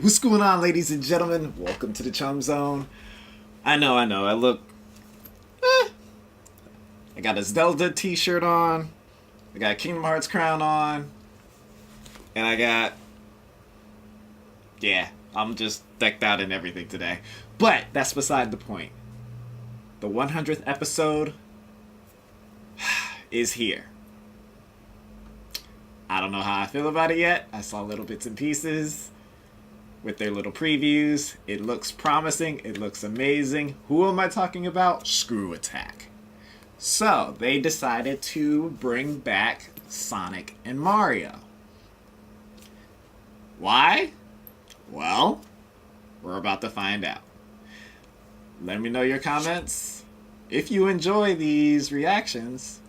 What's going on, ladies and gentlemen? Welcome to the Chum Zone. I know, I look... I got a Zelda t-shirt on. I got a Kingdom Hearts crown on. And I got... Yeah, I'm just decked out in everything today. But that's beside the point. The 100th episode is here. I don't know how I feel about it yet. I saw little bits and pieces with their little previews. It looks promising. It looks amazing. Who am I talking about? Screw Attack. So, they decided to bring back Sonic and Mario. Why? Well, we're about to find out. Let me know your comments. If you enjoy these reactions,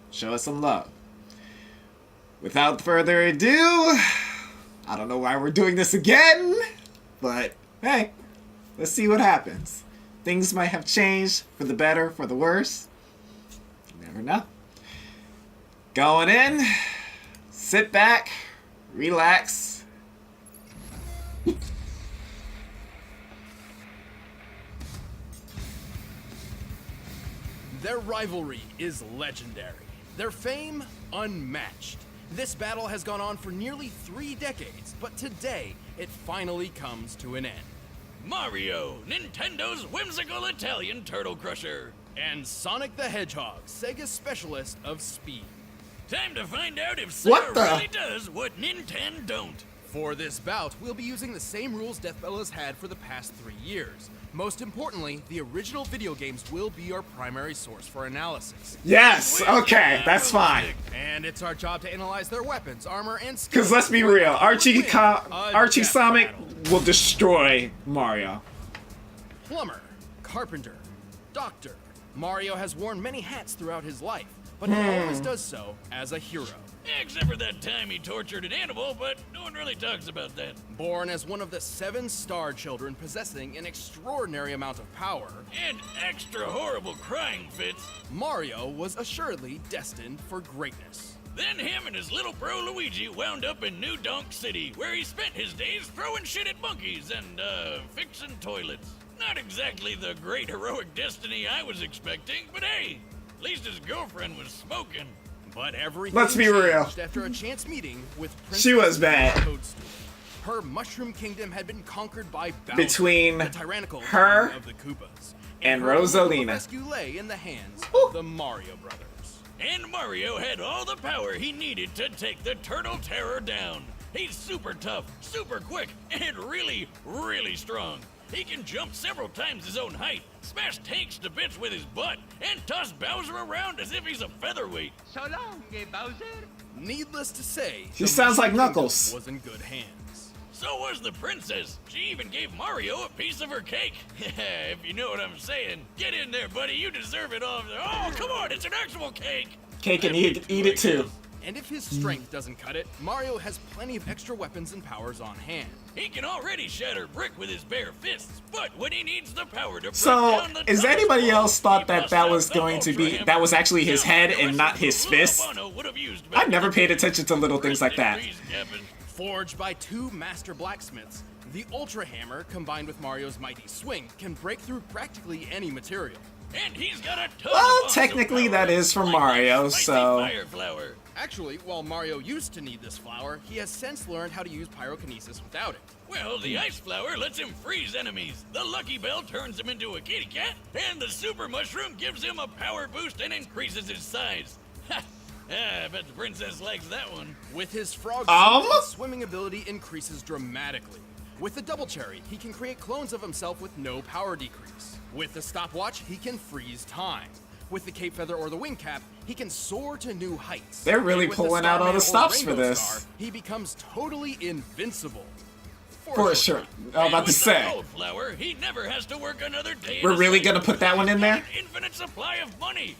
show us some love. Without further ado, I don't know why we're doing this again, but hey, let's see what happens. Things might have changed for the better, for the worse. You never know. Going in, sit back, relax. Their rivalry is legendary. Their fame, unmatched. This battle has gone on for nearly 3 decades, but today, it finally comes to an end. Mario, Nintendo's whimsical Italian turtle crusher. And Sonic the Hedgehog, Sega's specialist of speed. Time to find out if What Sega the? really does what Nintendo don't. For this bout, we'll be using the same rules Deathbell has had for the past 3 years. Most importantly, the original video games will be our primary source for analysis. Yes, okay, that's fine. And it's our job to analyze their weapons, armor, and skills. Because let's be real, Archie death Sonic battle. will destroy Mario. Plumber, carpenter, doctor. Mario has worn many hats throughout his life, but he always does so as a hero. Except for that time he tortured an animal, but no one really talks about that. Born as one of the 7 star children possessing an extraordinary amount of power, And extra horrible crying fits. Mario was assuredly destined for greatness. Then him and his little bro Luigi wound up in New Donk City, where he spent his days throwing shit at monkeys and, fixing toilets. Not exactly the great heroic destiny I was expecting, but hey, at least his girlfriend was smoking. But everything Let's be real. changed after a chance meeting with Princess She was bad. Toadstool. Her Mushroom Kingdom had been conquered by Bowser, Between the tyrannical her king of the Koopas, and her only Rosalina. rescue lay in the hands Ooh. of the Mario brothers. And Mario had all the power he needed to take the Turtle Terror down. He's super tough, super quick, and really, really strong. He can jump several times his own height, smash tanks to bits with his butt, and toss Bowser around as if he's a featherweight. So long, Bowser. Needless to say, He the sounds like Mushroom Knuckles. Kingdom was in good hands. So was the princess. She even gave Mario a piece of her cake. If you know what I'm saying. Get in there, buddy. You deserve it all. Oh, come on. It's an actual cake. Cake and eat it too. And if his strength doesn't cut it, Mario has plenty of extra weapons and powers on hand. He can already shatter brick with his bare fists, but when he needs the power to break So, down the is toughest anybody wall, else thought he that busts that out was the going to Ultra be, Hammer. that was actually his Now, head the and rest not of his the little fist? Bono would have used back I've never then. paid attention to little things like that. Degrees, Captain. Forged by 2 master blacksmiths, the Ultra Hammer, combined with Mario's mighty swing, can break through practically any material. And he's got a ton Well, of awesome technically power, that is from like Mario, spicy so- Fire flower. Actually, while Mario used to need this flower, he has since learned how to use pyrokinesis without it. Well, the ice flower lets him freeze enemies. The Lucky Bell turns him into a kitty cat, and the Super Mushroom gives him a power boost and increases his size. Ha! I bet the princess likes that one. With his frog Um? suit, his swimming ability increases dramatically. With the Double Cherry, he can create clones of himself with no power decrease. With the stopwatch, he can freeze time. With the cape feather or the wing cap, he can soar to new heights. They're really And with the pulling out all the Starman or stops for Rainbow this. Star, he becomes totally invincible. For sure. I was about to With say. the gold flower, he never has to work another day. We're in the really sun. gonna put that one in He's there? got an infinite supply of money,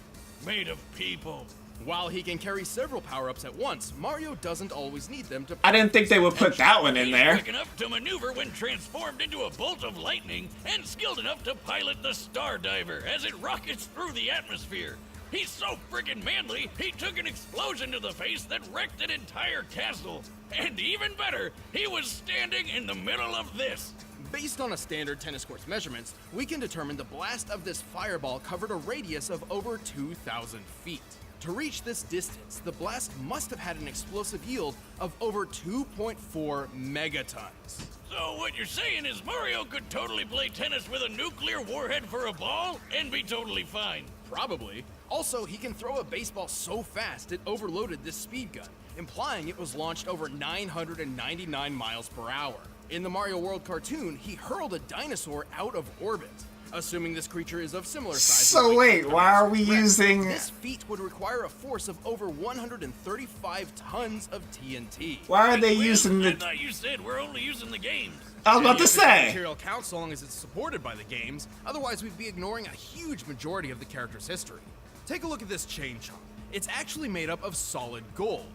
made of people. While he can carry several power-ups at once, Mario doesn't always need them to... I didn't think they would put that one in He's there. quick enough to maneuver when transformed into a bolt of lightning, and skilled enough to pilot the Star Diver as it rockets through the atmosphere. He's so friggin' manly, he took an explosion to the face that wrecked an entire castle. And even better, he was standing in the middle of this. Based on a standard tennis court's measurements, we can determine the blast of this fireball covered a radius of over 2,000 feet. To reach this distance, the blast must have had an explosive yield of over 2.4 megatons. So what you're saying is Mario could totally play tennis with a nuclear warhead for a ball and be totally fine. Probably. Also, he can throw a baseball so fast it overloaded this speed gun, implying it was launched over 999 miles per hour. In the Mario World cartoon, he hurled a dinosaur out of orbit. Assuming this creature is of similar size. So wait, why are we using... This feat would require a force of over 135 tons of TNT. Why are they Well, using I the... thought you said we're only using the games. I was about to The say. material counts so long as it's supported by the games. Otherwise, we'd be ignoring a huge majority of the character's history. Take a look at this chain chomp. It's actually made up of solid gold.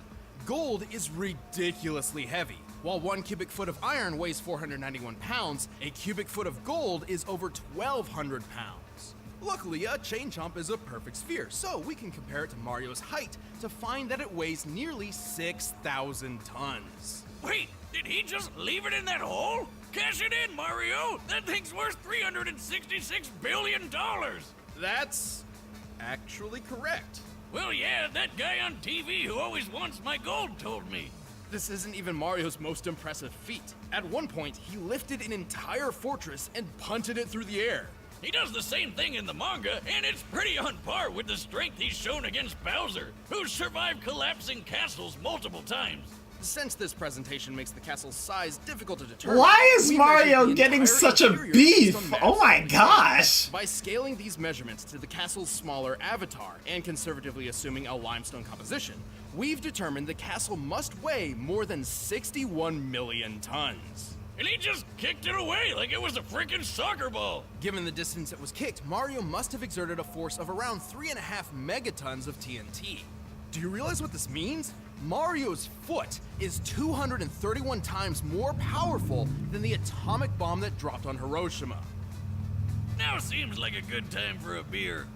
Gold is ridiculously heavy. While 1 cubic foot of iron weighs 491 pounds, a cubic foot of gold is over 1,200 pounds. Luckily, a chain chomp is a perfect sphere, so we can compare it to Mario's height to find that it weighs nearly 6,000 tons. Wait, did he just leave it in that hole? Cash it in, Mario! That thing's worth $366 billion! That's actually correct. Well, yeah, that guy on TV who always wants my gold told me. This isn't even Mario's most impressive feat. At one point, he lifted an entire fortress and punted it through the air. He does the same thing in the manga, and it's pretty on par with the strength he's shown against Bowser, who's survived collapsing castles multiple times. Since this presentation makes the castle's size difficult to determine, Why is we Mario measured the getting entire such a interior based on beef? maps. Oh my gosh. By scaling these measurements to the castle's smaller avatar and conservatively assuming a limestone composition, we've determined the castle must weigh more than 61 million tons. And he just kicked it away like it was a freaking soccer ball. Given the distance it was kicked, Mario must have exerted a force of around 3.5 megatons of TNT. Do you realize what this means? Mario's foot is 231 times more powerful than the atomic bomb that dropped on Hiroshima. Now seems like a good time for a beer.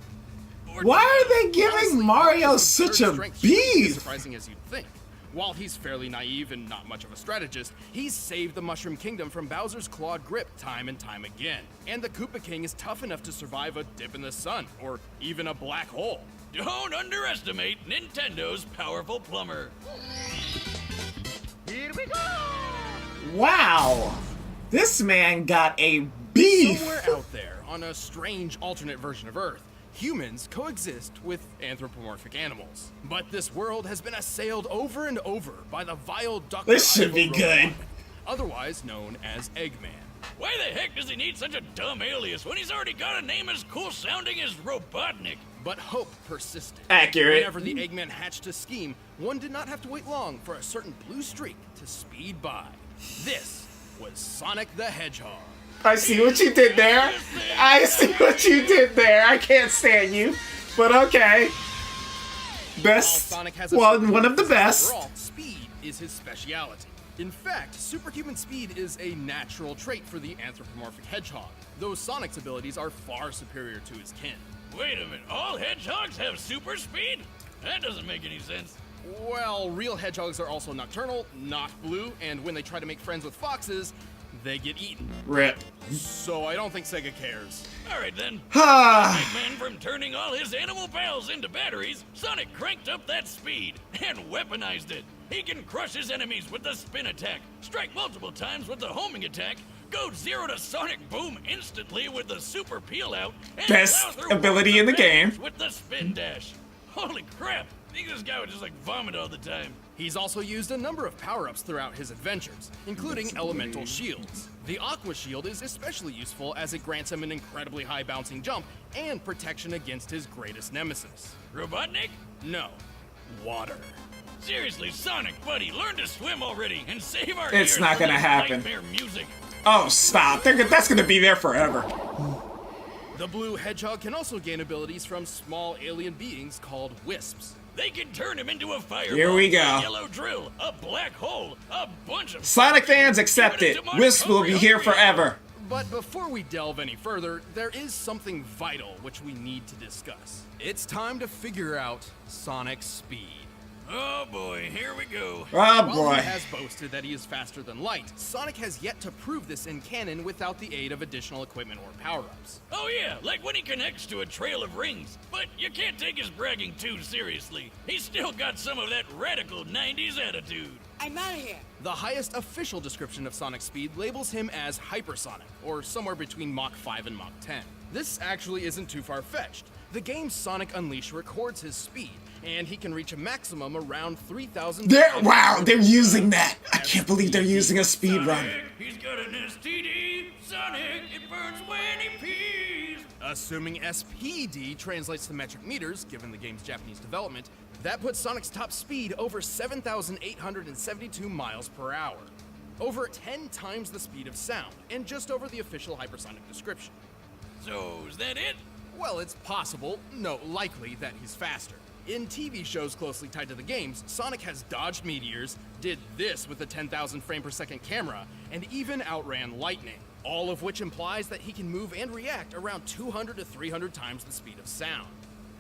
Or Why are they Honestly, giving Mario Mario's such absurd a strength shouldn't be as beef? surprising as you'd think. While he's fairly naive and not much of a strategist, he's saved the Mushroom Kingdom from Bowser's clawed grip time and time again. And the Koopa King is tough enough to survive a dip in the sun, or even a black hole. Don't underestimate Nintendo's powerful plumber. Here we go! Wow. This man got a beef. Somewhere out there, on a strange alternate version of Earth, humans coexist with anthropomorphic animals. But this world has been assailed over and over by the vile Dr. This should be Ivo good. Robotnik, otherwise known as Eggman. Why the heck does he need such a dumb alias when he's already got a name as cool sounding as Robotnik? But hope persisted. Accurate. Whenever the Eggman hatched a scheme, one did not have to wait long for a certain blue streak to speed by. This was Sonic the Hedgehog. I see what you did there. I see what you did there. I can't stand you. But okay. While Best. Sonic has a Well, superhuman one of the physique best. overall, speed is his speciality. In fact, superhuman speed is a natural trait for the anthropomorphic hedgehog, though Sonic's abilities are far superior to his kin. Wait a minute, all hedgehogs have super speed? That doesn't make any sense. Well, real hedgehogs are also nocturnal, not blue, and when they try to make friends with foxes, they get eaten. Rip. So I don't think Sega cares. Alright then. Ah. Eggman from turning all his animal pals into batteries, Sonic cranked up that speed and weaponized it. He can crush his enemies with the spin attack, strike multiple times with the homing attack, go 0 to Sonic Boom instantly with the super peel out, and Best plow through ability walls in the and game. barriers with the spin dash. Holy crap! I think this guy would just like vomit all the time. He's also used a number of power-ups throughout his adventures, including elemental shields. The Aqua Shield is especially useful as it grants him an incredibly high bouncing jump and protection against his greatest nemesis. Robotnik? No, water. Seriously, Sonic, buddy, learn to swim already and save our It's ears not from gonna this happen. nightmare music. Oh, stop. That's gonna be there forever. The blue hedgehog can also gain abilities from small alien beings called wisps. They can turn him into a fireball, Here we go. a yellow drill, a black hole, a bunch of... Sonic fans, accept it. Wisp will be here forever. But before we delve any further, there is something vital which we need to discuss. It's time to figure out Sonic's speed. Oh boy, here we go. Oh While boy. he has boasted that he is faster than light, Sonic has yet to prove this in canon without the aid of additional equipment or power-ups. Oh yeah, like when he connects to a trail of rings. But you can't take his bragging too seriously. He's still got some of that radical 90s attitude. I'm out of here. The highest official description of Sonic's speed labels him as hypersonic, or somewhere between Mach 5 and Mach 10. This actually isn't too far-fetched. The game Sonic Unleashed records his speed, and he can reach a maximum around 3,000. Wow, they're using that. I can't believe they're using a speed run. Sonic, he's got an STD. Sonic, it burns when he pees. Assuming SPD translates to metric meters, given the game's Japanese development, that puts Sonic's top speed over 7,872 miles per hour. Over 10 times the speed of sound, and just over the official hypersonic description. So, is that it? Well, it's possible, no, likely, that he's faster. In TV shows closely tied to the games, Sonic has dodged meteors, did this with a 10,000 frame per second camera, and even outran lightning. All of which implies that he can move and react around 200 to 300 times the speed of sound.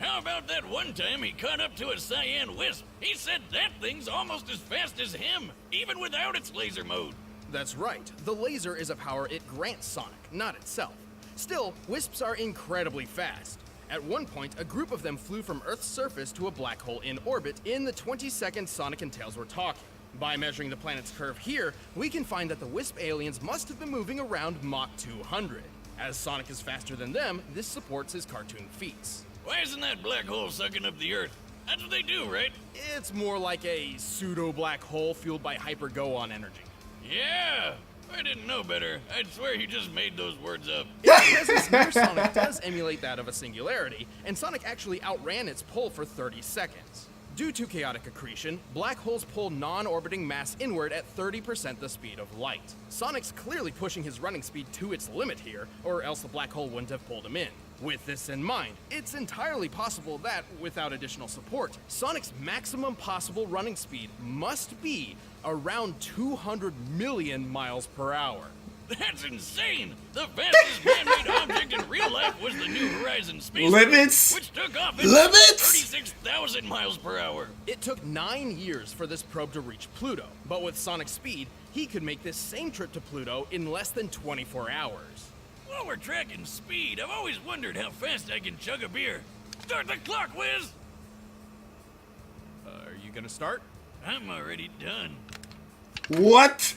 How about that one time he caught up to a cyan wisp? He said that thing's almost as fast as him, even without its laser mode. That's right, the laser is a power it grants Sonic, not itself. Still, wisps are incredibly fast. At one point, a group of them flew from Earth's surface to a black hole in orbit in the 20 seconds Sonic and Tails were talking. By measuring the planet's curve here, we can find that the Wisp aliens must have been moving around Mach 200. As Sonic is faster than them, this supports his cartoon feats. Why isn't that black hole sucking up the Earth? That's what they do, right? It's more like a pseudo-black hole fueled by hyper-go-on energy. Yeah! I didn't know better. I'd swear he just made those words up. Because this near Sonic does emulate that of a singularity, and Sonic actually outran its pull for 30 seconds. Due to chaotic accretion, black holes pull non-orbiting mass inward at 30% the speed of light. Sonic's clearly pushing his running speed to its limit here, or else the black hole wouldn't have pulled him in. With this in mind, it's entirely possible that, without additional support, Sonic's maximum possible running speed must be around 200 million miles per hour. That's insane! The fastest man-made object in real life was the New Horizons space Limits? which took off at Limits? 36,000 miles per hour. It took 9 years for this probe to reach Pluto, but with Sonic's speed, he could make this same trip to Pluto in less than 24 hours. While we're tracking speed, I've always wondered how fast I can chug a beer. Start the clock, Wiz! Are you gonna start? I'm already done. What?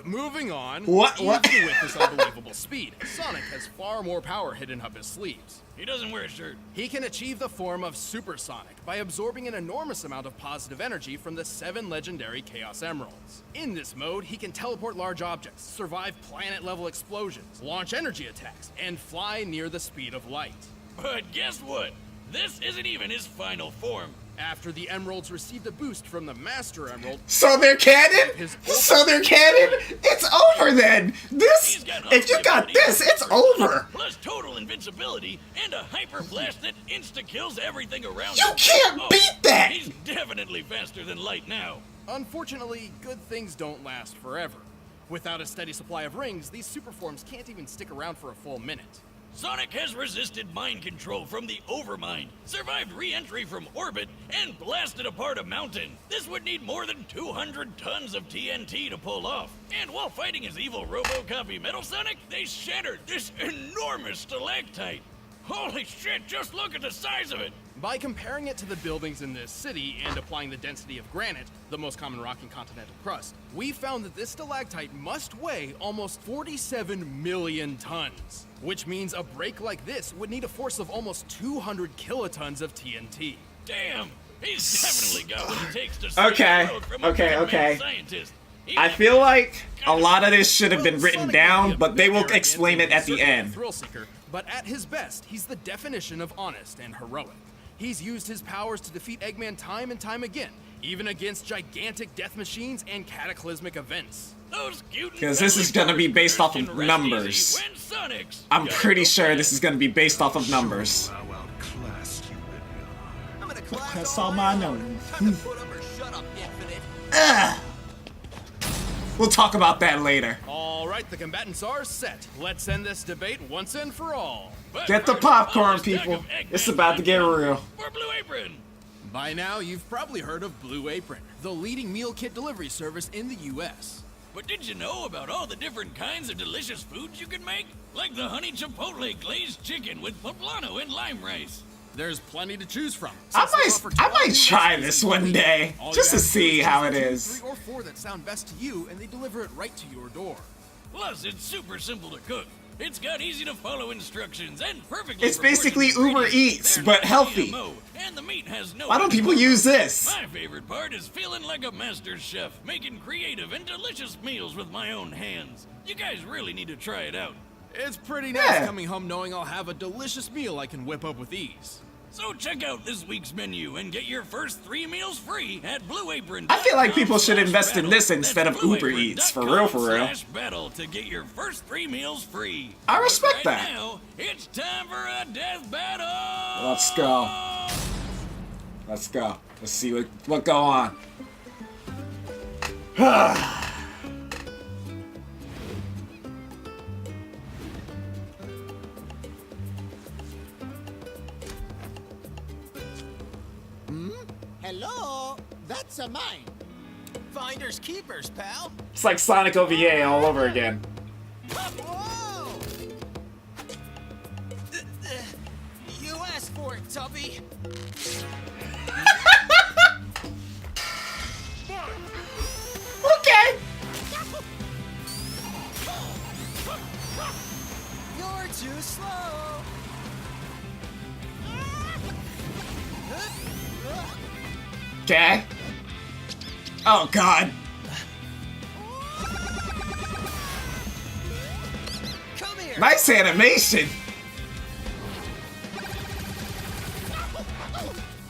Moving on. What? Even with this unbelievable speed, Sonic has far more power hidden up his sleeves. He doesn't wear a shirt. He can achieve the form of Super Sonic by absorbing an enormous amount of positive energy from the 7 legendary Chaos Emeralds. In this mode, he can teleport large objects, survive planet-level explosions, launch energy attacks, and fly near the speed of light. But guess what? This isn't even his final form. After the Emeralds received a boost from the Master Emerald, So they're canon? So they're canon? It's over then. This, He's got if you got this, it's over. Plus total invincibility and a hyper blast that insta-kills everything around You him. can't beat that. He's definitely faster than light now. unfortunately, good things don't last forever. Without a steady supply of rings, these super forms can't even stick around for a full minute. Sonic has resisted mind control from the Overmind, survived re-entry from orbit, and blasted apart a mountain. This would need more than 200 tons of TNT to pull off. And while fighting his evil RoboCopy Metal Sonic, they shattered this enormous stalactite. Holy shit, just look at the size of it! By comparing it to the buildings in this city and applying the density of granite, the most common rock in continental crust, we found that this stalactite must weigh almost 47 million tons, which means a break like this would need a force of almost 200 kilotons of TNT. Damn! He's definitely got what it takes to save Okay, the world from a okay, mad okay. scientist. I feel like a lot of this should have been written down, but they will explain it at the end. Thrill seeker, but at his best, he's the definition of honest and heroic. He's used his powers to defeat Eggman time and time again, even against gigantic death machines and cataclysmic events. Because this is going to be based off of numbers. I'm pretty sure this is going to be based off of numbers. That's all I know. We'll talk about that later. All right, the combatants are set. Let's end this debate once and for all. Get the popcorn, people. It's about to get real. For Blue Apron. By now, you've probably heard of Blue Apron, the leading meal kit delivery service in the U.S. But did you know about all the different kinds of delicious foods you can make? Like the honey chipotle glazed chicken with poblano and lime rice. There's plenty to choose from. I might try this one day, just to see how it is. 3 or 4 that sound best to you, and they deliver it right to your door. Plus, it's super simple to cook. It's got easy to follow instructions and perfectly. It's basically proportioned Uber ingredients. Eats, There's but no healthy. GMO, and the meat has no. Why don't people use this? My favorite part is feeling like a master chef, making creative and delicious meals with my own hands. You guys really need to try it out. It's pretty nice coming home knowing I'll have a delicious meal I can whip up with ease. So check out this week's menu and get your first 3 meals free at Blue Apron. I feel like people should invest in this instead of Uber Eats, for real, for real. Battle to get your first 3 meals free. I respect Right that. Now, it's time for a death battle. Let's go. Let's go. Let's see what go on. Hello? That's a mine. Finders keepers, pal. It's like Sonic OVA all over again. Whoa! You asked for it, Tubby. Okay. You're too slow. Okay. Oh God. Come here. Nice animation.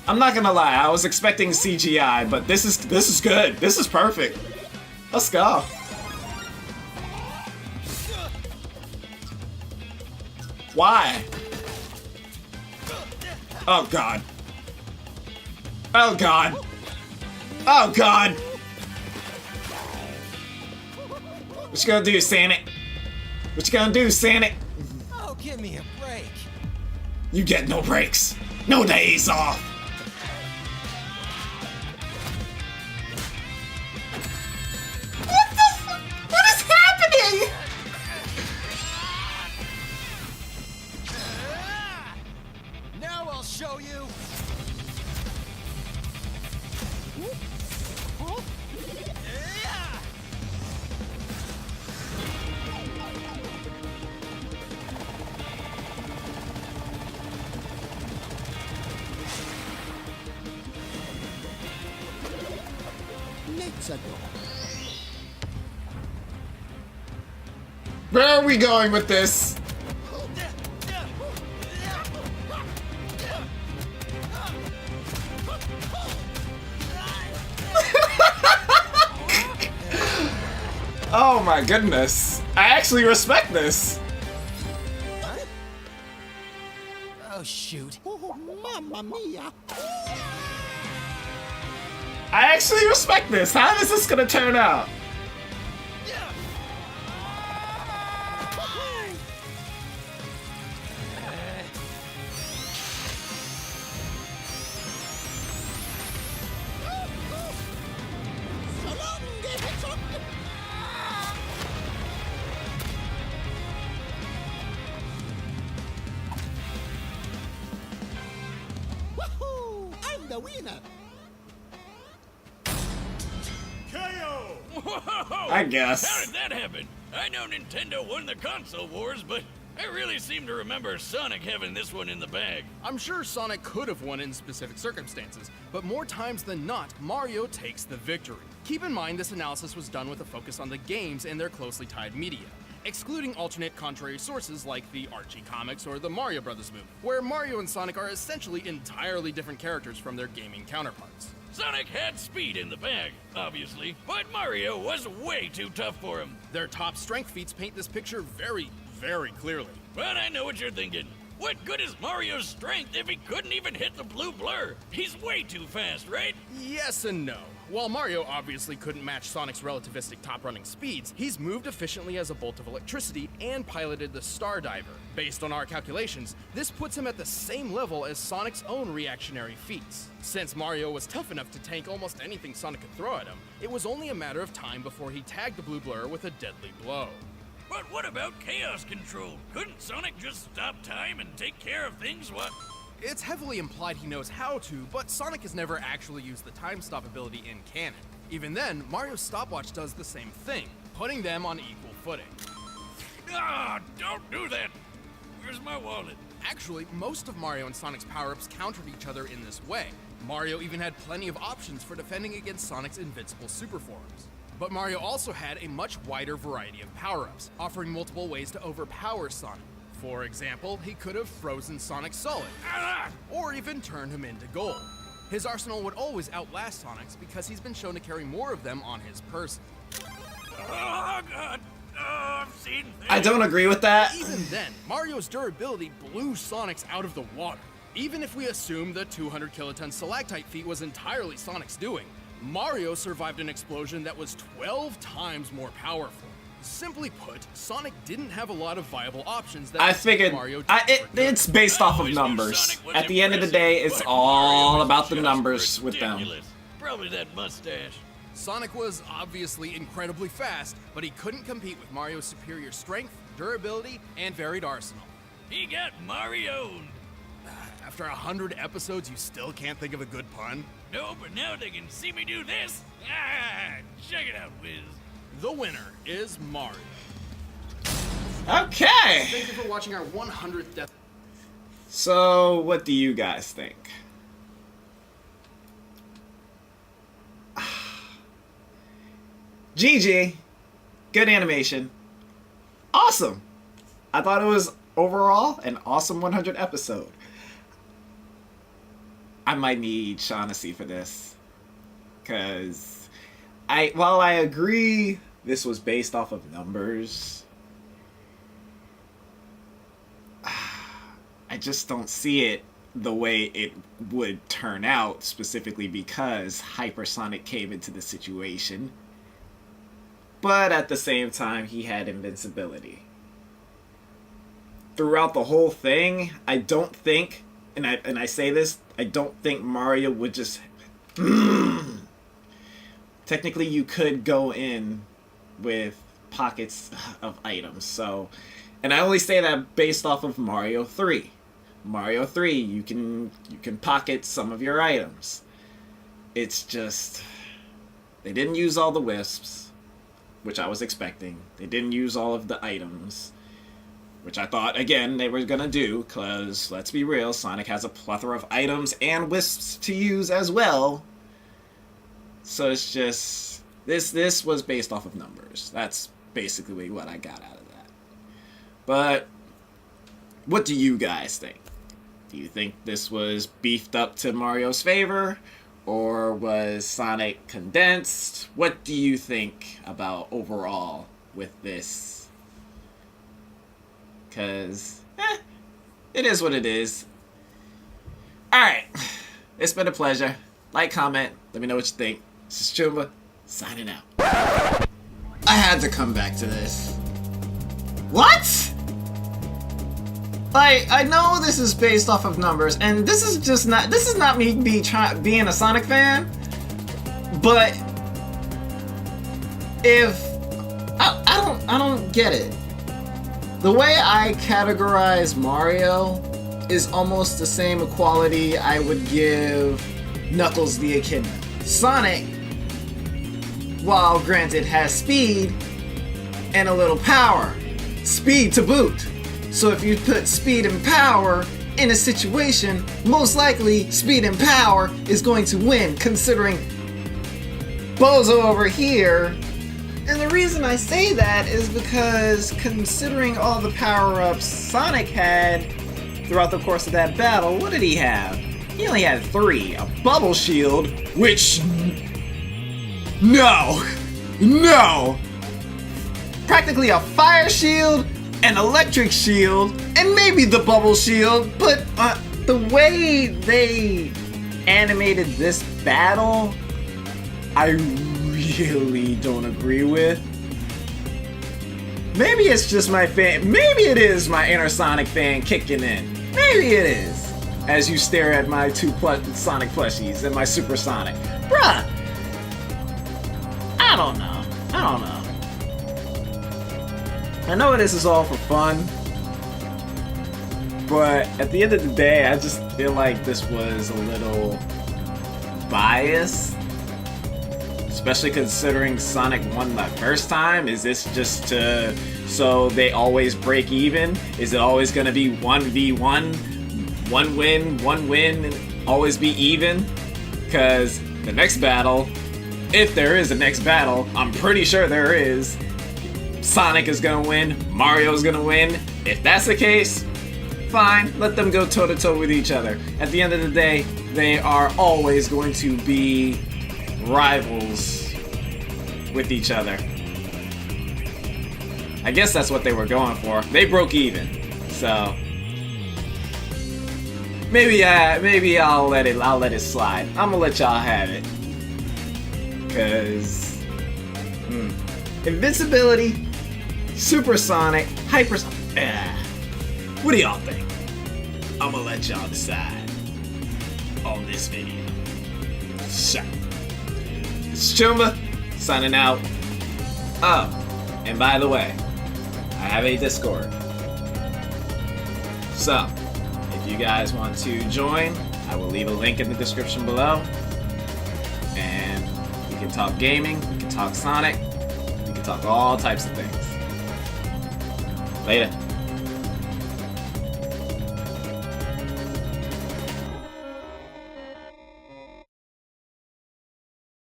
I'm not gonna lie, I was expecting CGI, but this is good. This is perfect. Let's go. Why? Oh God. Oh God. Oh God. What you gonna do, Sonic? What you gonna do, Sonic? Oh, give me a break. You get no breaks. No days off. What the fuck? What is happening? Now I'll show you. Let's go. Where are we going with this? Oh my goodness. I actually respect this. Oh, shoot. Mamma mia. I actually respect this. How is this gonna turn out? Woohoo! I'm the winner. Whoa! I guess. How did that happen? I know Nintendo won the console wars, but I really seem to remember Sonic having this one in the bag. I'm sure Sonic could have won in specific circumstances, but more times than not, Mario takes the victory. Keep in mind this analysis was done with a focus on the games and their closely tied media, excluding alternate contrary sources like the Archie comics or the Mario Brothers movie, where Mario and Sonic are essentially entirely different characters from their gaming counterparts. Sonic had speed in the bag, obviously, but Mario was way too tough for him. Their top strength feats paint this picture very clearly. But I know what you're thinking. What good is Mario's strength if he couldn't even hit the blue blur? He's way too fast, right? Yes and no. While Mario obviously couldn't match Sonic's relativistic top-running speeds, he's moved efficiently as a bolt of electricity and piloted the Star Diver. Based on our calculations, this puts him at the same level as Sonic's own reactionary feats. Since Mario was tough enough to tank almost anything Sonic could throw at him, it was only a matter of time before he tagged the blue blur with a deadly blow. But what about chaos control? Couldn't Sonic just stop time and take care of things while... It's heavily implied he knows how to, but Sonic has never actually used the time stop ability in canon. Even then, Mario's stopwatch does the same thing, putting them on equal footing. Ah, don't do that! Where's my wallet? Actually, most of Mario and Sonic's power-ups countered each other in this way. Mario even had plenty of options for defending against Sonic's invincible super forms. But Mario also had a much wider variety of power-ups, offering multiple ways to overpower Sonic. For example, he could have frozen Sonic solid, or even turned him into gold. His arsenal would always outlast Sonic's because he's been shown to carry more of them on his person. Oh, God. Oh, I've seen things. I don't agree with that. Even then, Mario's durability blew Sonic's out of the water. Even if we assume the 200 kiloton stalactite feat was entirely Sonic's doing, Mario survived an explosion that was 12 times more powerful. Simply put, Sonic didn't have a lot of viable options that I figured Mario it's based off of numbers. At the end of the day, it's all about the numbers with them. Probably that mustache. Sonic was obviously incredibly fast, but he couldn't compete with Mario's superior strength, durability, and varied arsenal. He got Mario'd. After 100 episodes, you still can't think of a good pun? No, but now they can see me do this. Ah, check it out, Wiz. The winner is Mario. Okay. Thank you for watching our 100th death. So, what do you guys think? GG. Good animation. Awesome. I thought it was overall an awesome 100 episode. I might need Shaughnessy for this. Because while I agree this was based off of numbers, I just don't see it the way it would turn out, specifically because Hypersonic came into the situation. But at the same time, he had invincibility. Throughout the whole thing, I don't think, and I say this, I don't think Mario would just... Technically, you could go in with pockets of items, so... And I only say that based off of Mario 3. Mario 3, you can pocket some of your items. It's just... They didn't use all the wisps, which I was expecting. They didn't use all of the items, which I thought, again, they were gonna do, because, let's be real, Sonic has a plethora of items and wisps to use as well. So it's just... This was based off of numbers. That's basically what I got out of that. But, what do you guys think? Do you think this was beefed up to Mario's favor? Or was Sonic condensed? What do you think about overall with this? Because, it is what it is. Alright, it's been a pleasure. Like, comment, let me know what you think. This is Chumba, signing out. I had to come back to this. What? Like, I know this is based off of numbers, and this is not me being a Sonic fan, but if I don't get it. The way I categorize Mario is almost the same quality I would give Knuckles the Echidna. Sonic, while granted has speed and a little power, speed to boot, So if you put speed and power in a situation, most likely speed and power is going to win, considering Bozo over here. And the reason I say that is because considering all the power-ups Sonic had throughout the course of that battle, what did he have? He only had 3. A bubble shield, which... No! Practically a fire shield, an electric shield, and maybe the bubble shield, but the way they animated this battle, I really don't agree with. Maybe it's just my fan. Maybe it is my inner Sonic fan kicking in. Maybe it is. As you stare at my 2 Sonic plushies and my Super Sonic. Bruh! I don't know. I know this is all for fun, but at the end of the day, I just feel like this was a little biased. Especially considering Sonic won the first time. Is this just so they always break even? Is it always gonna be 1v1? One win, and always be even? Because the next battle, if there is a next battle, I'm pretty sure there is, Sonic is gonna win, Mario's gonna win. If that's the case, fine, let them go toe to toe with each other. At the end of the day, they are always going to be rivals with each other. I guess that's what they were going for. They broke even, so maybe I'll let it slide. I'm gonna let y'all have it, cause invincibility, Supersonic, Hypersonic. What do y'all think? I'm gonna let y'all decide on this video. So. It's Chumba, signing out. Oh, and by the way, I have a Discord. So, if you guys want to join, I will leave a link in the description below. And we can talk gaming, we can talk Sonic, we can talk all types of things. Later.